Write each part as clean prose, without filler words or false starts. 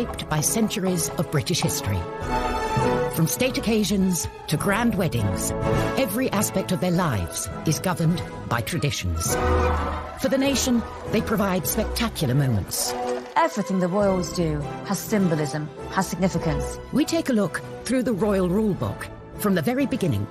shaped by centuries of British history. From state occasions to grand weddings, every aspect of their lives is governed by traditions. For the nation, they provide spectacular moments. Everything the royals do has symbolism, has significance. We take a look through the royal rulebook from the very beginning.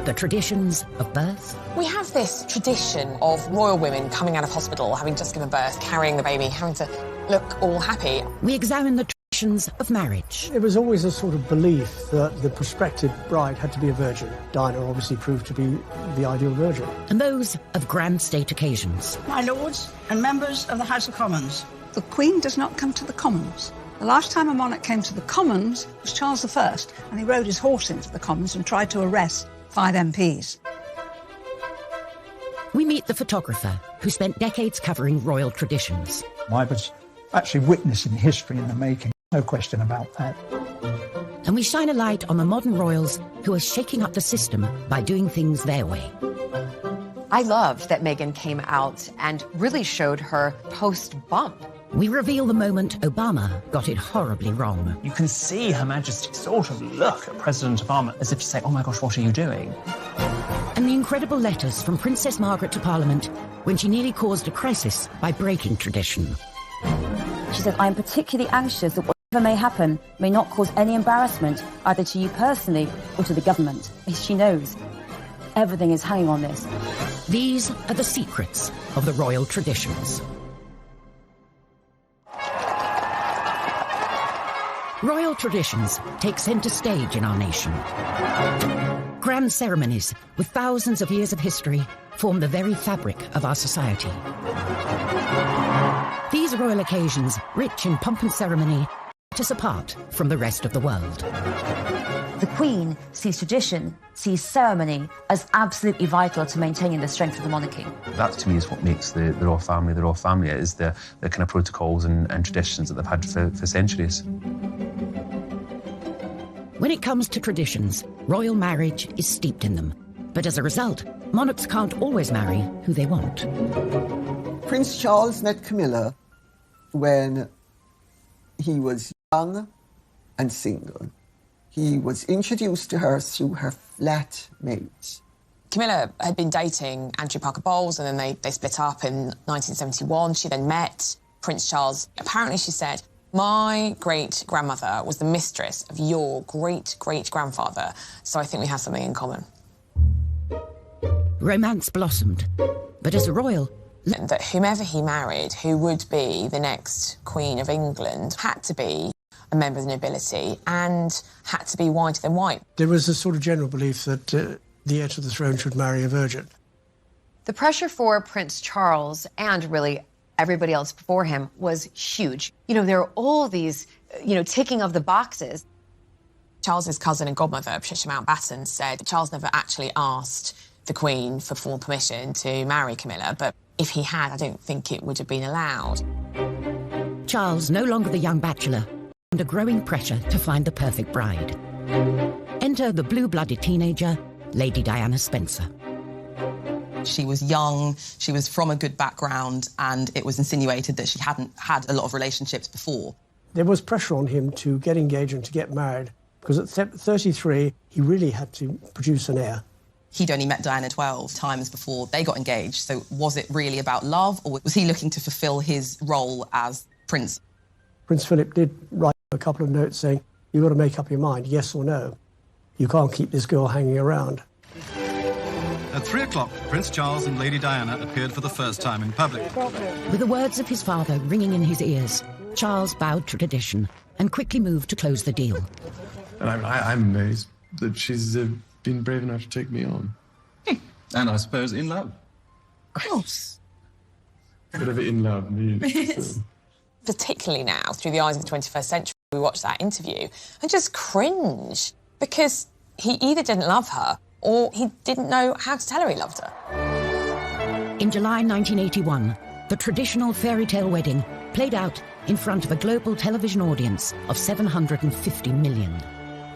The traditions of birth. We have this tradition of royal women coming out of hospital, having just given birth, carrying the baby, having to look all happy. We examine the traditions of marriage. It was always a sort of belief that the prospective bride had to be a virgin. Diana obviously proved to be the ideal virgin. And those of grand state occasions. My lords and members of the House of Commons. The Queen does not come to the Commons. The last time a monarch came to the Commons was Charles I, and he rode his horse into the Commons and tried to arrest 5 MPs. We meet the photographer who spent decades covering royal traditions. I was actually witnessing history in the making, no question about that. And we shine a light on the modern royals who are shaking up the system by doing things their way. I loved that Meghan came out and really showed her post-bump. We reveal the moment Obama got it horribly wrong. You can see Her Majesty sort of look at President Obama as if to say, oh my gosh, what are you doing? And the incredible letters from Princess Margaret to Parliament when she nearly caused a crisis by breaking tradition. She said, I'm particularly anxious that whatever may happen may not cause any embarrassment either to you personally or to the government. She knows everything is hanging on this. These are the secrets of the royal traditions. Royal traditions take centre stage in our nation. Grand ceremonies with thousands of years of history form the very fabric of our society. These royal occasions, rich in pomp and ceremony, set us apart from the rest of the world. The Queen sees tradition, sees ceremony as absolutely vital to maintaining the strength of the monarchy. That, to me, is what makes the royal family the royal family. It is the kind of protocols and traditions that they've had for centuries. When it comes to traditions, royal marriage is steeped in them. But as a result, monarchs can't always marry who they want. Prince Charles met Camilla when he was young and single. He was introduced to her through her flatmate. Camilla had been dating Andrew Parker Bowles, and then they split up in 1971. She then met Prince Charles. Apparently, she said, my great-grandmother was the mistress of your great-great-grandfather, so I think we have something in common. Romance blossomed, but as a royal... That whomever he married, who would be the next Queen of England, had to be a member of the nobility and had to be whiter than white. There was a sort of general belief that the heir to the throne should marry a virgin. The pressure for Prince Charles, and really everybody else before him, was huge. You know, there are all these, ticking of the boxes. Charles's cousin and godmother, Patricia Mountbatten, said Charles never actually asked the Queen for formal permission to marry Camilla, but if he had, I don't think it would have been allowed. Charles, no longer the young bachelor, under growing pressure to find the perfect bride. Enter the blue-blooded teenager, Lady Diana Spencer. She was young, she was from a good background, and it was insinuated that she hadn't had a lot of relationships before. There was pressure on him to get engaged and to get married, because at 33, he really had to produce an heir. He'd only met Diana 12 times before they got engaged, so was it really about love, or was he looking to fulfil his role as prince? Prince Philip did write a couple of notes saying, you've got to make up your mind, yes or no. You can't keep this girl hanging around. At 3 o'clock, Prince Charles and Lady Diana appeared for the first time in public. With the words of his father ringing in his ears, Charles bowed to tradition and quickly moved to close the deal. And I'm amazed that she's been brave enough to take me on. And I suppose in love. Of course. Whatever in love means. Particularly now, through the eyes of the 21st century, we watch that interview and just cringe, because he either didn't love her or he didn't know how to tell her he loved her. In July 1981, the traditional fairy tale wedding played out in front of a global television audience of 750 million.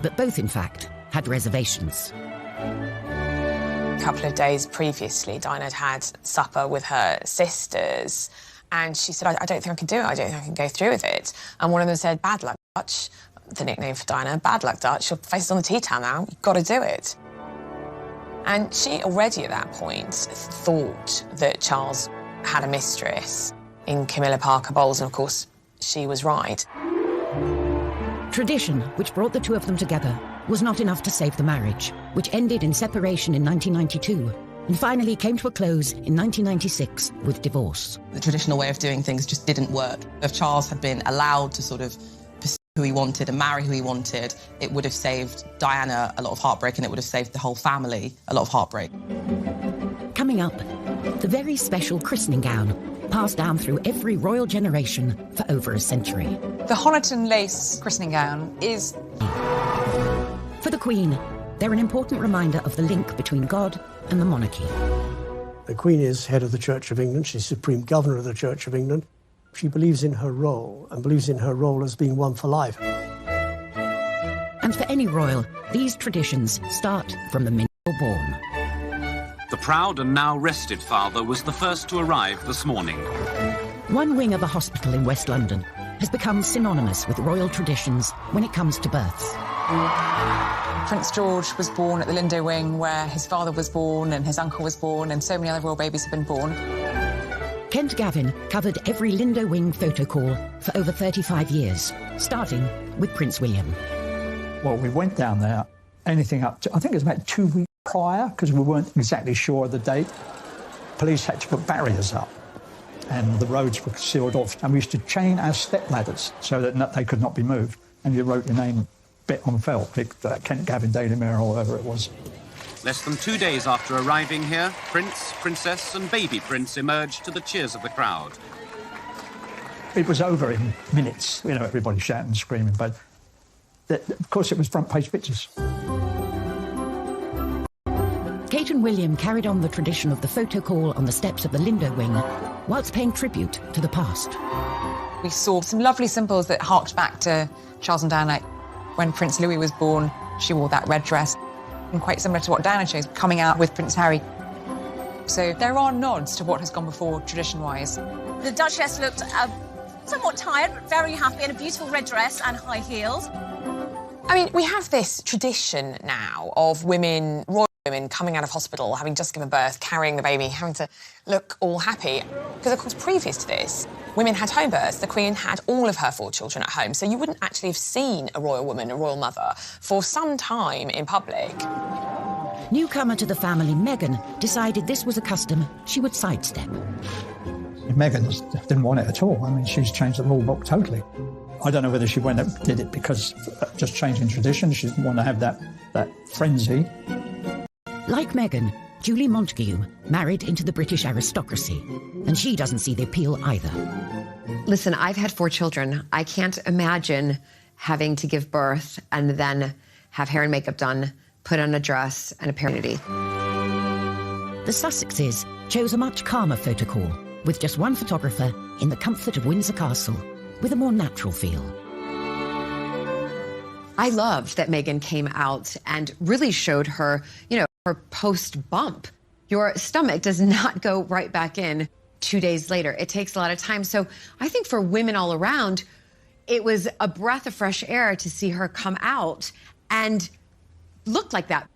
But both, in fact, had reservations. A couple of days previously, Diana had had supper with her sisters, And she said, I don't think I can do it. I don't think I can go through with it. And one of them said, bad luck, Dutch. The nickname for Diana, bad luck, Dutch. Your face is on the tea towel now. You've got to do it. And she already at that point thought that Charles had a mistress in Camilla Parker Bowles, and of course, she was right. Tradition, which brought the two of them together, was not enough to save the marriage, which ended in separation in 1992 and finally came to a close in 1996 with divorce. The traditional way of doing things just didn't work. If Charles had been allowed to sort of pursue who he wanted and marry who he wanted, it would have saved Diana a lot of heartbreak, and it would have saved the whole family a lot of heartbreak. Coming up, the very special christening gown, passed down through every royal generation for over a century. The Honiton lace christening gown is... For the Queen, they're an important reminder of the link between God and the monarchy. The Queen is head of the Church of England. She's Supreme Governor of the Church of England. She believes in her role, and believes in her role as being one for life. And for any royal, these traditions start from the minute you're born. The proud and now rested father was the first to arrive this morning. One wing of a hospital in West London has become synonymous with royal traditions when it comes to births. Prince George was born at the Lindo Wing, where his father was born and his uncle was born, and so many other royal babies have been born. Kent Gavin covered every Lindo Wing photo call for over 35 years, starting with Prince William. Well, we went down there, anything up to, I think it was about 2 weeks prior, because we weren't exactly sure of the date. Police had to put barriers up, and the roads were sealed off, and we used to chain our step ladders so that they could not be moved, and you wrote your name bit on felt, Kent Gavin, Daily Mirror, or whatever it was. Less than 2 days after arriving here, Prince, Princess and baby Prince emerged to the cheers of the crowd. It was over in minutes, you know, everybody shouting and screaming, but of course it was front page pictures. Kate and William carried on the tradition of the photo call on the steps of the Lindo Wing, whilst paying tribute to the past. We saw some lovely symbols that harked back to Charles and Diana. When Prince Louis was born, she wore that red dress, and quite similar to what Diana chose, coming out with Prince Harry. So there are nods to what has gone before, tradition-wise. The Duchess looked somewhat tired, but very happy in a beautiful red dress and high heels. I mean, we have this tradition now of women, royal women, coming out of hospital, having just given birth, carrying the baby, having to look all happy. Because, of course, previous to this, women had home births. The Queen had all of her 4 children at home, so you wouldn't actually have seen a royal woman, a royal mother, for some time in public. Newcomer to the family, Meghan, decided this was a custom she would sidestep. Meghan didn't want it at all. I mean, she's changed the rule book totally. I don't know whether she went and did it because just changing tradition. She didn't want to have that frenzy. Like Meghan, Julie Montagu married into the British aristocracy, and she doesn't see the appeal either. Listen, I've had 4 children. I can't imagine having to give birth and then have hair and makeup done, put on a dress and a paternity. The Sussexes chose a much calmer photo call, with just one photographer in the comfort of Windsor Castle, with a more natural feel. I loved that Meghan came out and really showed her, you know, her post-bump. Your stomach does not go right back in 2 days later. It takes a lot of time. So I think for women all around, it was a breath of fresh air to see her come out and look like that.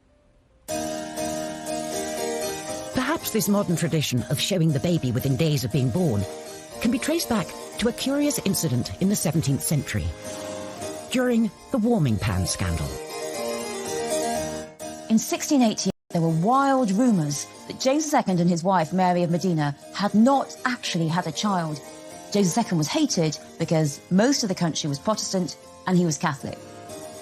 Perhaps this modern tradition of showing the baby within days of being born can be traced back to a curious incident in the 17th century, during the warming pan scandal. In 1688, there were wild rumours that James II and his wife, Mary of Modena, had not actually had a child. James II was hated because most of the country was Protestant and he was Catholic.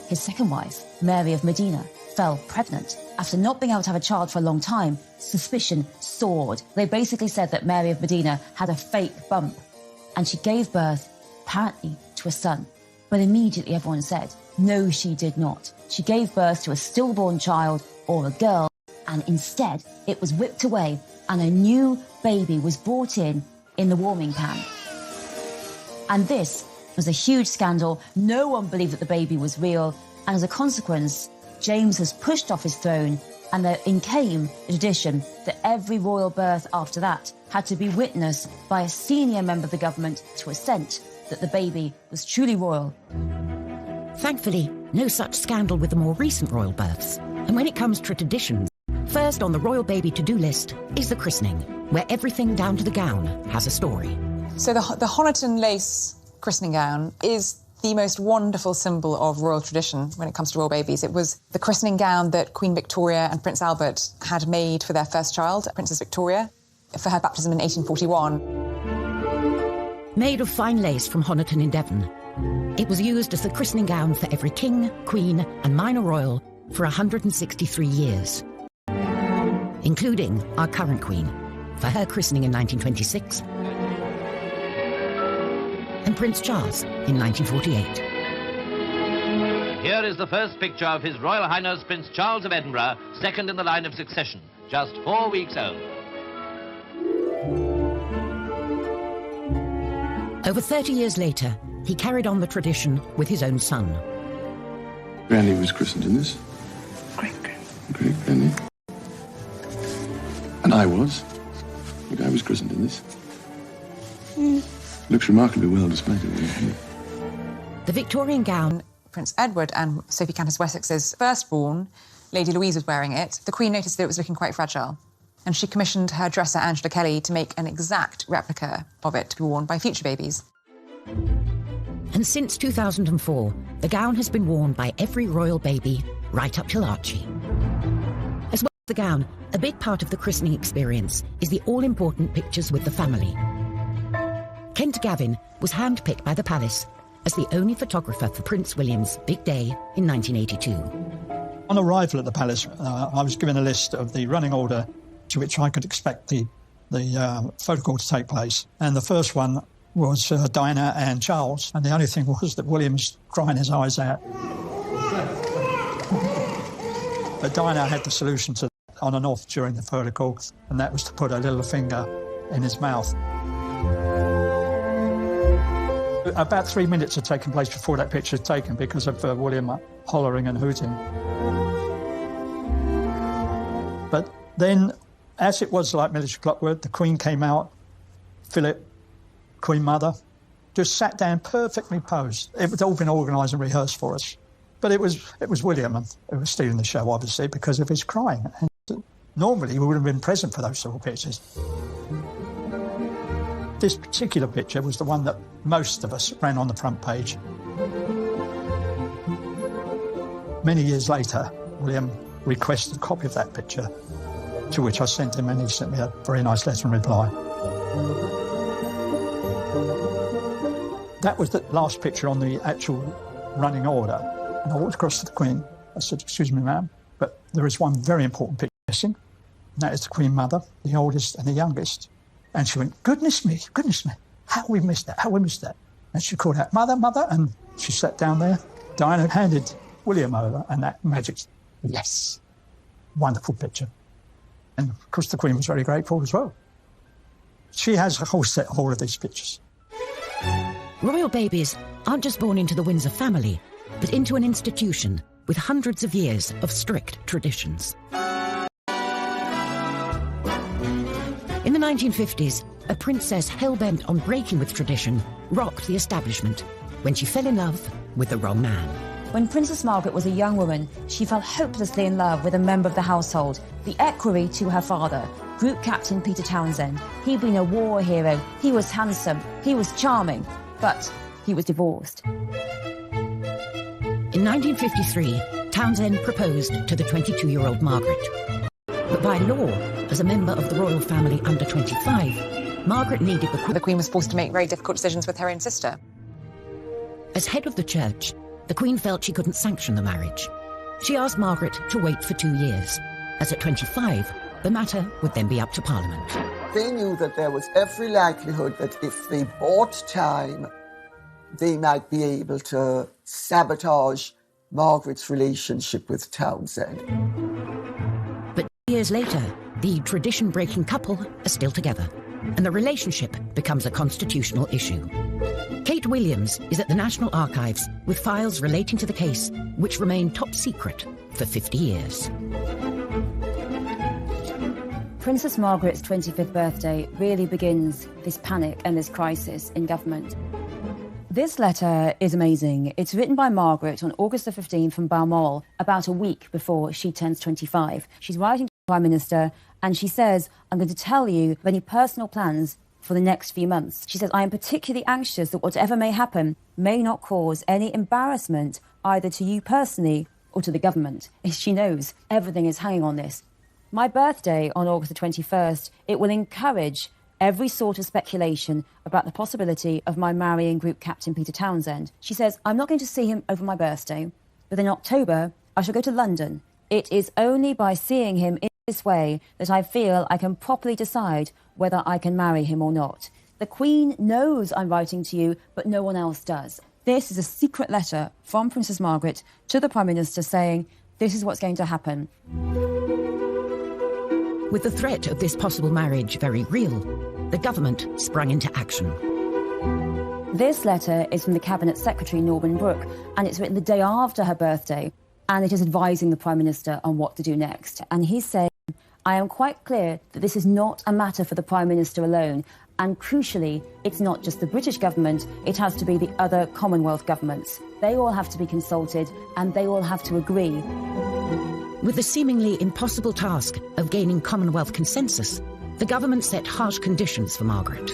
His second wife, Mary of Modena, fell pregnant. After not being able to have a child for a long time, suspicion soared. They basically said that Mary of Modena had a fake bump, and she gave birth, apparently, to a son. But immediately everyone said, no, she did not. She gave birth to a stillborn child or a girl, and instead it was whipped away and a new baby was brought in the warming pan. And this was a huge scandal. No one believed that the baby was real, and as a consequence, James was pushed off his throne And in came the tradition that every royal birth after that had to be witnessed by a senior member of the government to assent that the baby was truly royal. Thankfully, no such scandal with the more recent royal births. And when it comes to traditions, first on the royal baby to-do list is the christening, where everything down to the gown has a story. So the Honiton lace christening gown is the most wonderful symbol of royal tradition when it comes to royal babies. It was the christening gown that Queen Victoria and Prince Albert had made for their first child, Princess Victoria, for her baptism in 1841. Made of fine lace from Honiton in Devon, it was used as the christening gown for every king, queen and minor royal for 163 years, including our current queen, for her christening in 1926, and Prince Charles in 1948. Here is the first picture of His Royal Highness Prince Charles of Edinburgh, second in the line of succession, just 4 weeks old. Over 30 years later, he carried on the tradition with his own son. Granny was christened in this. Great Granny. And I was. Look, I was christened in this. Looks remarkably well displayed. The Victorian gown. Prince Edward and Sophie Countess Wessex's firstborn, Lady Louise, was wearing it. The Queen noticed that it was looking quite fragile, and she commissioned her dresser, Angela Kelly, to make an exact replica of it to be worn by future babies. And since 2004, the gown has been worn by every royal baby, right up till Archie. As well as the gown, a big part of the christening experience is the all-important pictures with the family. Kent Gavin was handpicked by the palace as the only photographer for Prince William's big day in 1982. On arrival at the palace, I was given a list of the running order to which I could expect the photo call to take place. And the first one was Diana and Charles, and the only thing was that William was crying his eyes out. But Diana had the solution to that on and off during the photo call, and that was to put her little finger in his mouth. About 3 minutes had taken place before that picture was taken because of William hollering and hooting. But then, as it was like military clockwork, the Queen came out, Phillips, Queen Mother, just sat down perfectly posed. It had all been organised and rehearsed for us. But it was William who was stealing the show, obviously, because of his crying. And normally, we would have been present for those sort of pictures. This particular picture was the one that most of us ran on the front page. Many years later, William requested a copy of that picture, to which I sent him, and he sent me a very nice letter in reply. That was the last picture on the actual running order. And I walked across to the Queen. I said, "Excuse me, ma'am, but there is one very important picture missing, and that is the Queen Mother, the oldest and the youngest." And she went, goodness me, how we missed that, And she called out, "Mother, Mother," and she sat down there. Diana handed William over, and that magic, yes, wonderful picture. And of course the Queen was very grateful as well. She has a whole set of all of these pictures. Royal babies aren't just born into the Windsor family, but into an institution with hundreds of years of strict traditions. In the 1950s, a princess hell-bent on breaking with tradition rocked the establishment when she fell in love with the wrong man. When Princess Margaret was a young woman, she fell hopelessly in love with a member of the household, the equerry to her father, Group Captain Peter Townsend. He'd been a war hero, he was handsome, he was charming, but he was divorced. In 1953, Townsend proposed to the 22-year-old Margaret. But by law, as a member of the royal family under 25, Margaret needed the Queen was forced to make very difficult decisions with her own sister. As head of the church, the Queen felt she couldn't sanction the marriage. She asked Margaret to wait for 2 years, as at 25, the matter would then be up to Parliament. They knew that there was every likelihood that if they bought time, they might be able to sabotage Margaret's relationship with Townsend. But years later, the tradition-breaking couple are still together, and the relationship becomes a constitutional issue. Kate Williams is at the National Archives with files relating to the case, which remain top secret for 50 years. Princess Margaret's 25th birthday really begins this panic and this crisis in government. This letter is amazing. It's written by Margaret on August the 15th from Balmoral, about a week before she turns 25. She's writing to the Prime Minister and she says, I'm going to tell you of any personal plans for the next few months. She says, I am particularly anxious that whatever may happen may not cause any embarrassment either to you personally or to the government. She knows everything is hanging on this. My birthday on August the 21st, it will encourage every sort of speculation about the possibility of my marrying Group Captain Peter Townsend. She says, I'm not going to see him over my birthday, but in October, I shall go to London. It is only by seeing him in this way that I feel I can properly decide whether I can marry him or not. The Queen knows I'm writing to you, but no one else does. This is a secret letter from Princess Margaret to the Prime Minister saying, this is what's going to happen. With the threat of this possible marriage very real, the government sprung into action. This letter is from the Cabinet Secretary, Norman Brooke, and it's written the day after her birthday, and it is advising the Prime Minister on what to do next. And he's saying, I am quite clear that this is not a matter for the Prime Minister alone, and crucially, it's not just the British government, it has to be the other Commonwealth governments. They all have to be consulted, and they all have to agree. With the seemingly impossible task of gaining Commonwealth consensus, the government set harsh conditions for Margaret.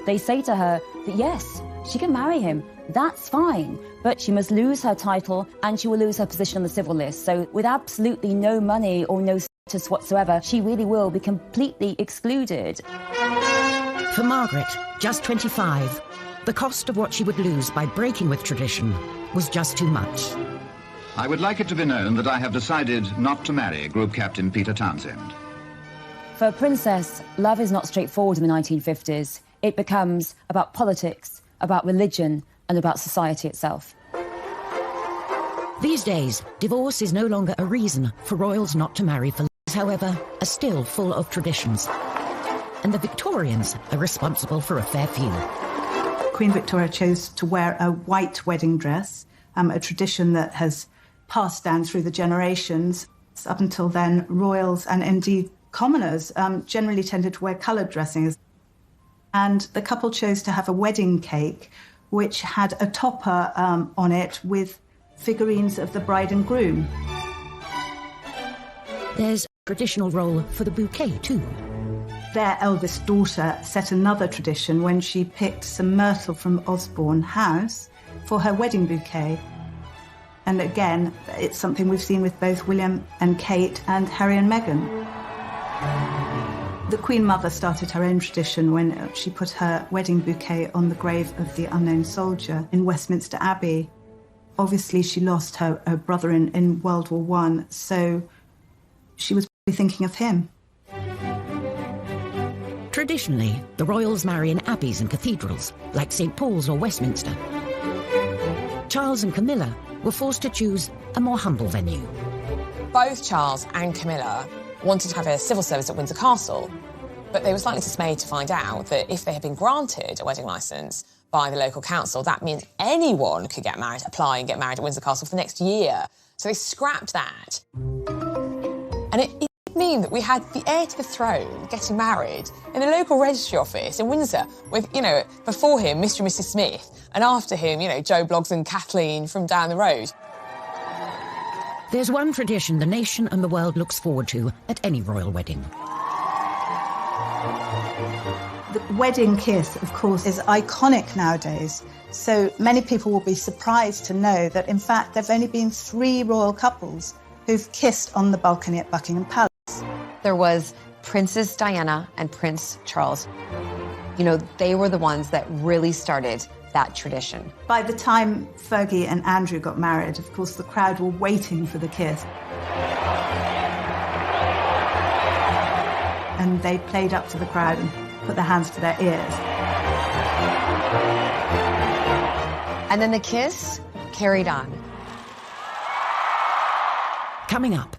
They say to her that yes, she can marry him, that's fine, but she must lose her title and she will lose her position on the civil list. So with absolutely no money or no status whatsoever, she really will be completely excluded. For Margaret, just 25, the cost of what she would lose by breaking with tradition was just too much. I would like it to be known that I have decided not to marry Group Captain Peter Townsend. For a princess, love is not straightforward in the 1950s. It becomes about politics, about religion, and about society itself. These days, divorce is no longer a reason for royals not to marry. For however, are still full of traditions. And the Victorians are responsible for a fair few. Queen Victoria chose to wear a white wedding dress, a tradition that has passed down through the generations. Up until then, royals and indeed commoners generally tended to wear coloured dressings. And the couple chose to have a wedding cake which had a topper on it with figurines of the bride and groom. There's a traditional role for the bouquet too. Their eldest daughter set another tradition when she picked some myrtle from Osborne House for her wedding bouquet. And again, it's something we've seen with both William and Kate and Harry and Meghan. The Queen Mother started her own tradition when she put her wedding bouquet on the grave of the unknown soldier in Westminster Abbey. Obviously, she lost her brother in World War I, so she was probably thinking of him. Traditionally, the royals marry in abbeys and cathedrals, like St. Paul's or Westminster. Charles and Camilla were forced to choose a more humble venue. Both Charles and Camilla wanted to have a civil service at Windsor Castle, but they were slightly dismayed to find out that if they had been granted a wedding licence by the local council, that means anyone could apply and get married at Windsor Castle for the next year. So they scrapped that. And it would mean that we had the heir to the throne getting married in a local registry office in Windsor with, before him, Mr. and Mrs. Smith, and after him, Joe Bloggs and Kathleen from down the road. There's one tradition the nation and the world looks forward to at any royal wedding. The wedding kiss, of course, is iconic nowadays. So many people will be surprised to know that, in fact, there have only been 3 royal couples who've kissed on the balcony at Buckingham Palace. There was Princess Diana and Prince Charles. They were the ones that really started that tradition. By the time Fergie and Andrew got married, of course, the crowd were waiting for the kiss. And they played up to the crowd and put their hands to their ears. And then the kiss carried on. Coming up,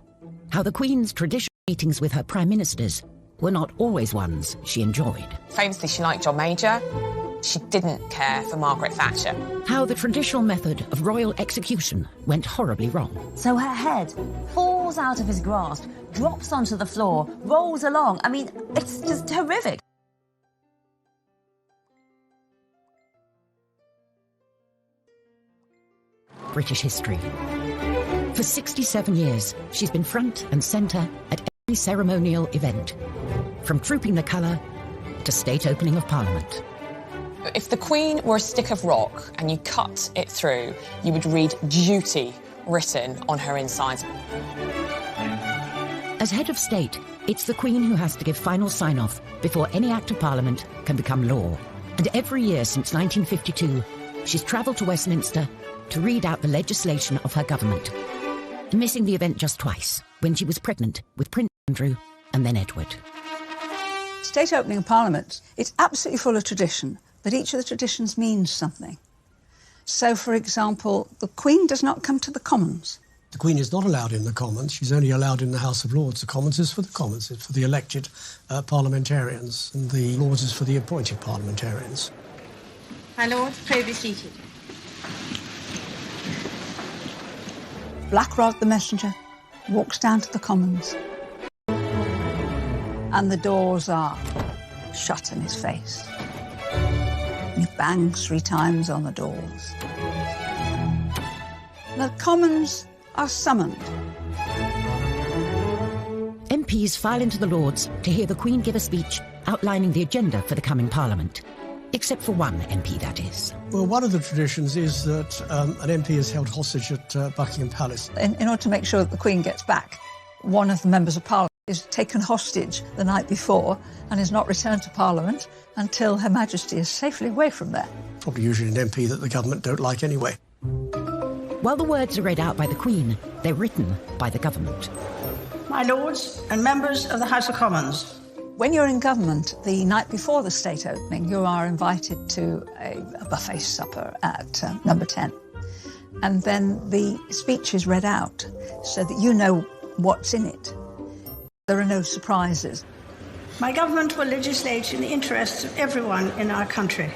how the Queen's traditional meetings with her prime ministers were not always ones she enjoyed. Famously, she liked John Major. She didn't care for Margaret Thatcher. How the traditional method of royal execution went horribly wrong. So her head falls out of his grasp, drops onto the floor, rolls along. I mean, it's just horrific. British history. For 67 years, she's been front and centre at every ceremonial event, from trooping the colour to state opening of Parliament. If the Queen were a stick of rock and you cut it through, you would read duty written on her insides. As head of state, it's the Queen who has to give final sign-off before any act of Parliament can become law. And every year since 1952, she's travelled to Westminster to read out the legislation of her government, missing the event just twice, when she was pregnant with Prince Andrew and then Edward. State opening of Parliament, it's absolutely full of tradition, but each of the traditions means something. So, for example, the Queen does not come to the Commons. The Queen is not allowed in the Commons. She's only allowed in the House of Lords. The Commons is for the Commons. It's for the elected parliamentarians, and the Lords is for the appointed parliamentarians. My Lord, pray be seated. Blackrod the messenger walks down to the Commons, and the doors are shut in his face. He bangs 3 times on the doors. The Commons are summoned. MPs file into the Lords to hear the Queen give a speech outlining the agenda for the coming Parliament. Except for one MP, that is. Well, one of the traditions is that an MP is held hostage at Buckingham Palace. In order to make sure that the Queen gets back, one of the members of Parliament is taken hostage the night before and is not returned to Parliament until Her Majesty is safely away from there. Probably usually an MP that the government don't like anyway. While the words are read out by the Queen, they're written by the government. My Lords and members of the House of Commons. When you're in government, the night before the state opening, you are invited to a buffet supper at number 10. And then the speech is read out so that you know what's in it. There are no surprises. My government will legislate in the interests of everyone in our country.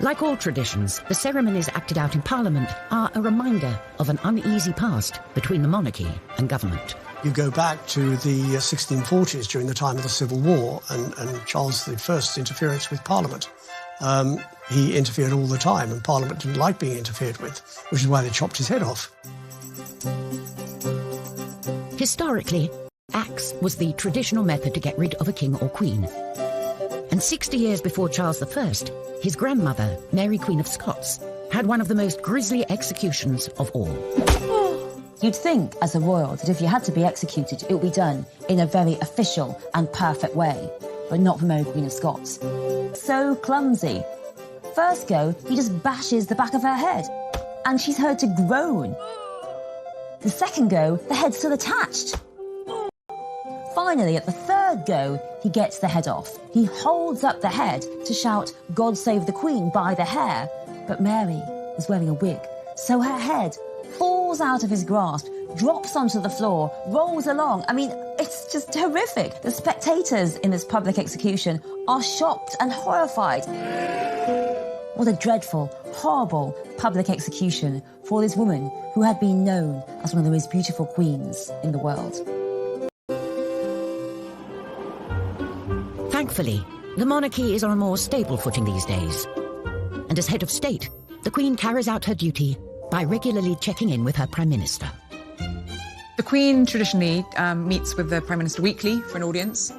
Like all traditions, the ceremonies acted out in Parliament are a reminder of an uneasy past between the monarchy and government. You go back to the 1640s during the time of the Civil War and Charles I's interference with Parliament. He interfered all the time, and Parliament didn't like being interfered with, which is why they chopped his head off. Historically, axe was the traditional method to get rid of a king or queen. And 60 years before Charles I, his grandmother, Mary Queen of Scots, had one of the most grisly executions of all. You'd think, as a royal, that if you had to be executed, it would be done in a very official and perfect way, but not for Mary Queen of Scots. So clumsy. First go, he just bashes the back of her head, and she's heard to groan. The second go, the head's still attached. Finally, at the third go, he gets the head off. He holds up the head to shout, "God save the Queen," by the hair, but Mary is wearing a wig, so her head falls out of his grasp, drops onto the floor, rolls along. I mean, it's just horrific. The spectators in this public execution are shocked and horrified. What a dreadful, horrible public execution for this woman who had been known as one of the most beautiful queens in the world. Thankfully, the monarchy is on a more stable footing these days. And as head of state, the Queen carries out her duty by regularly checking in with her Prime Minister. The Queen traditionally meets with the Prime Minister weekly for an audience,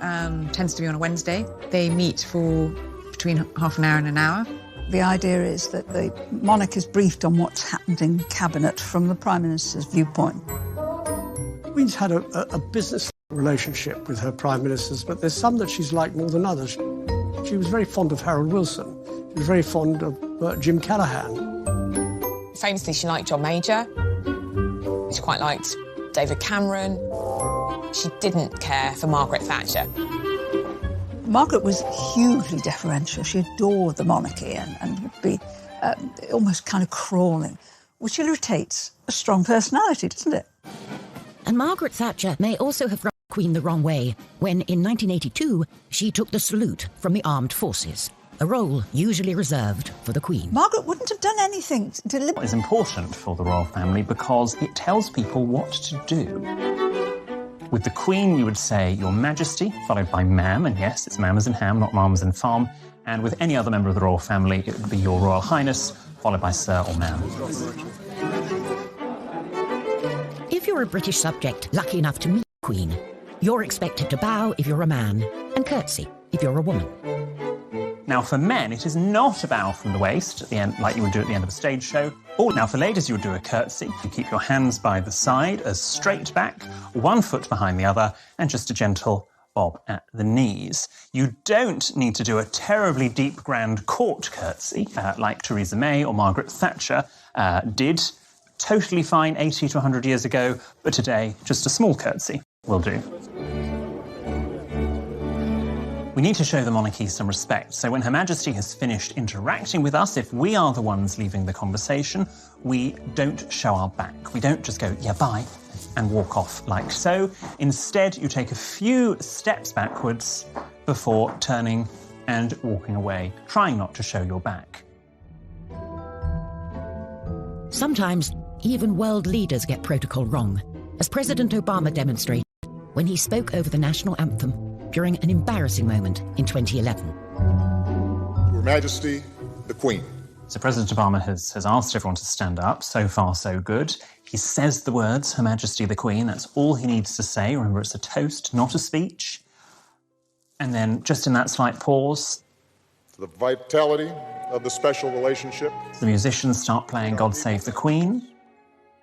tends to be on a Wednesday. They meet for between half an hour and an hour. The idea is that the monarch is briefed on what's happened in Cabinet from the Prime Minister's viewpoint. The Queen's had a business relationship with her Prime Ministers, but there's some that she's liked more than others. She was very fond of Harold Wilson. She was very fond of Jim Callaghan. Famously, she liked John Major. She quite liked David Cameron. She didn't care for Margaret Thatcher. Margaret was hugely deferential. She adored the monarchy and would be almost kind of crawling, which irritates a strong personality, doesn't it? And Margaret Thatcher may also have rubbed the Queen the wrong way when, in 1982, she took the salute from the armed forces. a role usually reserved for the Queen. Margaret wouldn't have done anything deliberately. It's important for the royal family because it tells people what to do. With the Queen, you would say Your Majesty, followed by Ma'am, and yes, it's Ma'am as in ham, not Ma'am as in farm. And with any other member of the royal family, it would be Your Royal Highness, followed by Sir or Ma'am. If you're a British subject lucky enough to meet the Queen, you're expected to bow if you're a man and curtsy if you're a woman. Now, for men, it is not a bow from the waist at the end, like you would do at the end of a stage show. Now, for ladies, you would do a curtsy. You keep your hands by the side, as straight back, one foot behind the other, and just a gentle bob at the knees. You don't need to do a terribly deep, grand court curtsy, like Theresa May or Margaret Thatcher did. Totally fine 80 to 100 years ago, but today, just a small curtsy will do. We need to show the monarchy some respect. So when Her Majesty has finished interacting with us, if we are the ones leaving the conversation, we don't show our back. We don't just go, yeah, bye, and walk off like so. Instead, you take a few steps backwards before turning and walking away, trying not to show your back. Sometimes, even world leaders get protocol wrong, as President Obama demonstrated when he spoke over the national anthem during an embarrassing moment in 2011. Your Majesty, the Queen. So President Obama has asked everyone to stand up. So far, so good. He says the words, Her Majesty the Queen. That's all he needs to say. Remember, it's a toast, not a speech. And then, just in that slight pause, To the vitality of the special relationship. The musicians start playing God Save the Queen.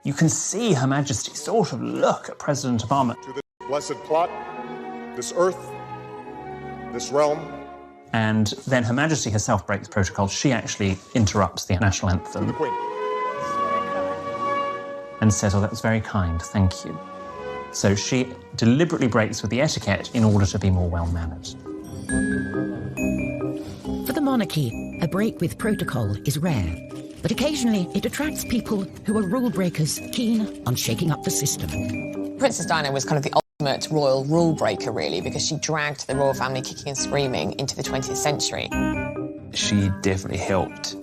You can see Her Majesty sort of look at President Obama. To this blessed plot, this earth, this realm. And then Her Majesty herself breaks protocol. She actually interrupts the national anthem. The Queen. And says, oh, that was very kind, thank you. So she deliberately breaks with the etiquette in order to be more well-mannered. For the monarchy, a break with protocol is rare, but occasionally it attracts people who are rule breakers keen on shaking up the system. Princess Diana was kind of the ultimate royal rule breaker, really, because she dragged the royal family kicking and screaming into the 20th century. She definitely helped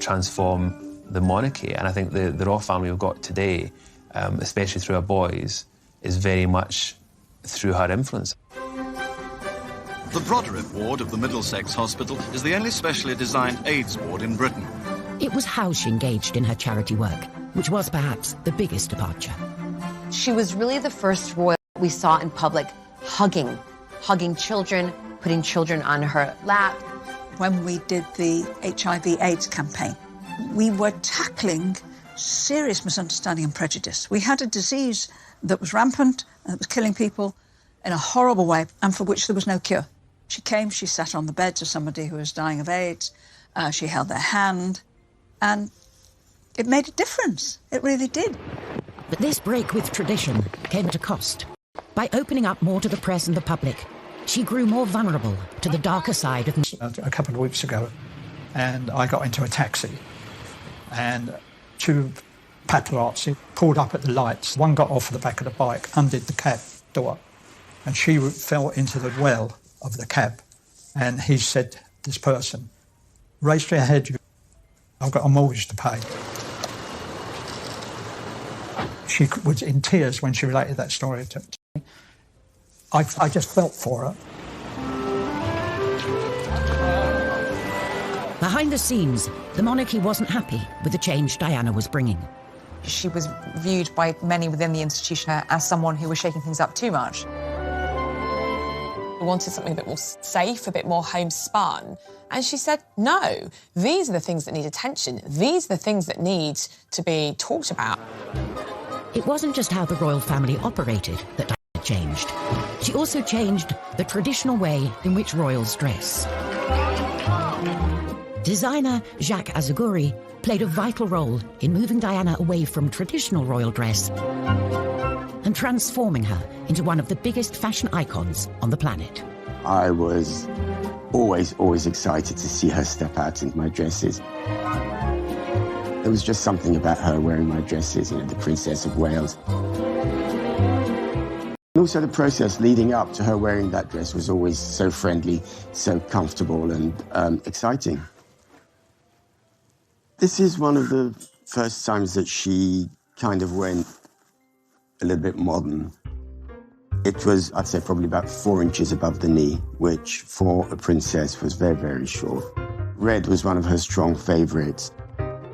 transform the monarchy, and I think the royal family we've got today, especially through our boys, is very much through her influence. The Broderick ward of the Middlesex Hospital is the only specially designed AIDS ward in Britain. It was how she engaged in her charity work, which was perhaps the biggest departure. She was really the first royal we saw in public hugging children, putting children on her lap. When we did the HIV/AIDS campaign, we were tackling serious misunderstanding and prejudice. We had a disease that was rampant, and that was killing people in a horrible way, and for which there was no cure. She came, she sat on the beds of somebody who was dying of AIDS, she held their hand, and it made a difference. It really did. But this break with tradition came at a cost. By opening up more to the press and the public, she grew more vulnerable to the darker side of... A couple of weeks ago, and I got into a taxi, and two paparazzi pulled up at the lights. One got off the back of the bike, undid the cab door, and she fell into the well of the cab. And he said, this person, raise your head, I've got a mortgage to pay. She was in tears when she related that story to me. I just felt for her. Behind the scenes, the monarchy wasn't happy with the change Diana was bringing. She was viewed by many within the institution as someone who was shaking things up too much. We wanted something a bit more safe, a bit more homespun. And she said, no, these are the things that need attention. These are the things that need to be talked about. It wasn't just how the royal family operated that Diana changed. She also changed the traditional way in which royals dress. Designer Jacques Azaguri played a vital role in moving Diana away from traditional royal dress and transforming her into one of the biggest fashion icons on the planet. I was always excited to see her step out in my dresses. There was just something about her wearing my dresses, the Princess of Wales. And also the process leading up to her wearing that dress was always so friendly, so comfortable and exciting. This is one of the first times that she kind of went a little bit modern. It was, I'd say, probably about 4 inches above the knee, which for a princess was very, very short. Red was one of her strong favourites.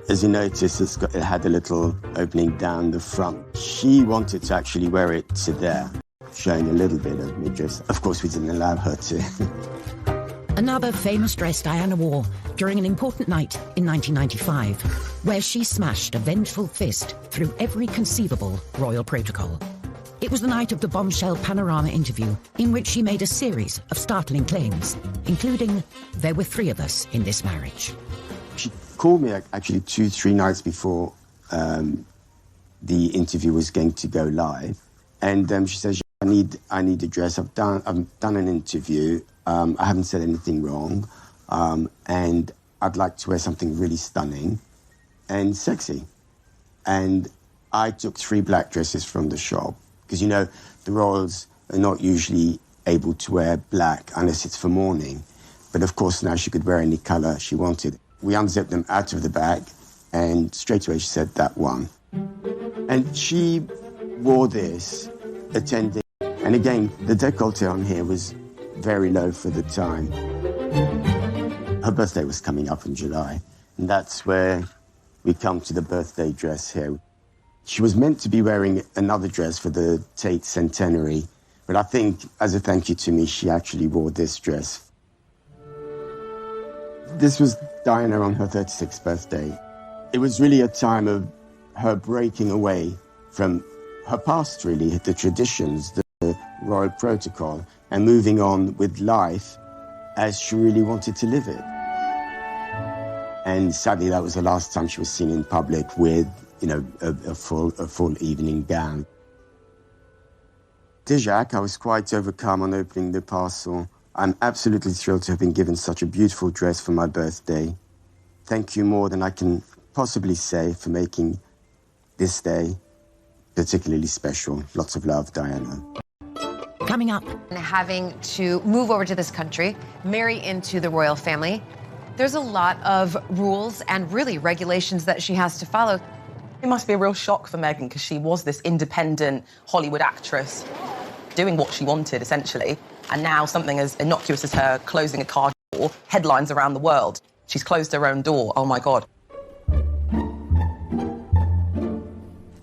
As you notice, it had a little opening down the front. She wanted to actually wear it to there, showing a little bit of midriff. Of course, we didn't allow her to. Another famous dress Diana wore during an important night in 1995, where she smashed a vengeful fist through every conceivable royal protocol. It was the night of the bombshell Panorama interview, in which she made a series of startling claims, including, "There were 3 of us in this marriage." She called me actually 2-3 nights before the interview was going to go live, and she says, I need a dress. I've done an interview. I haven't said anything wrong, and I'd like to wear something really stunning and sexy." And I took 3 black dresses from the shop, because, you know, the royals are not usually able to wear black unless it's for mourning. But of course now she could wear any colour she wanted. We unzipped them out of the bag, and straight away she said, "That one." And she wore this attending, and again, the décolleté on here was very low for the time. Her birthday was coming up in July, and that's where we come to the birthday dress here. She was meant to be wearing another dress for the Tate centenary, but I think as a thank you to me, she actually wore this dress. This was Diana on her 36th birthday. It was really a time of her breaking away from her past, really, the traditions, the royal protocol, and moving on with life as she really wanted to live it. And sadly, that was the last time she was seen in public with, you know, a full evening gown. Dear Jacques, I was quite overcome on opening the parcel. I'm absolutely thrilled to have been given such a beautiful dress for my birthday. Thank you more than I can possibly say for making this day particularly special. Lots of love, Diana. Coming up. Having to move over to this country, marry into the royal family, there's a lot of rules and really regulations that she has to follow. It must be a real shock for Meghan, because she was this independent Hollywood actress doing what she wanted, essentially. And now something as innocuous as her closing a car door, headlines around the world. She's closed her own door. Oh, my God.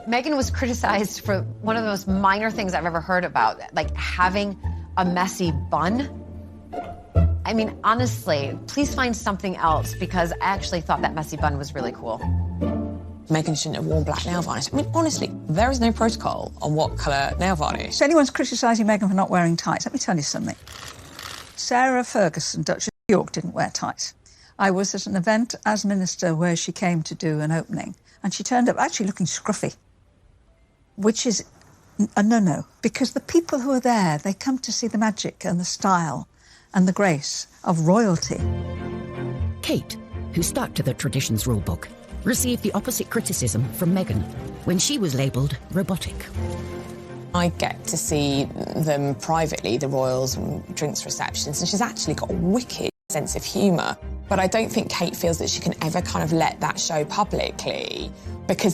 Meghan was criticized for one of the most minor things I've ever heard about, like having a messy bun. I mean, honestly, please find something else, because I actually thought that messy bun was really cool. Meghan shouldn't have worn black nail varnish. I mean, honestly, there is no protocol on what colour nail varnish. If anyone's criticising Meghan for not wearing tights, let me tell you something. Sarah Ferguson, Duchess of York, didn't wear tights. I was at an event as minister where she came to do an opening, and she turned up actually looking scruffy, which is a no-no, because the people who are there, they come to see the magic and the style and the grace of royalty. Kate, who stuck to the traditions rulebook, received the opposite criticism from Meghan when she was labelled robotic. I get to see them privately, the royals, and drinks receptions, and she's actually got a wicked sense of humour. But I don't think Kate feels that she can ever kind of let that show publicly, because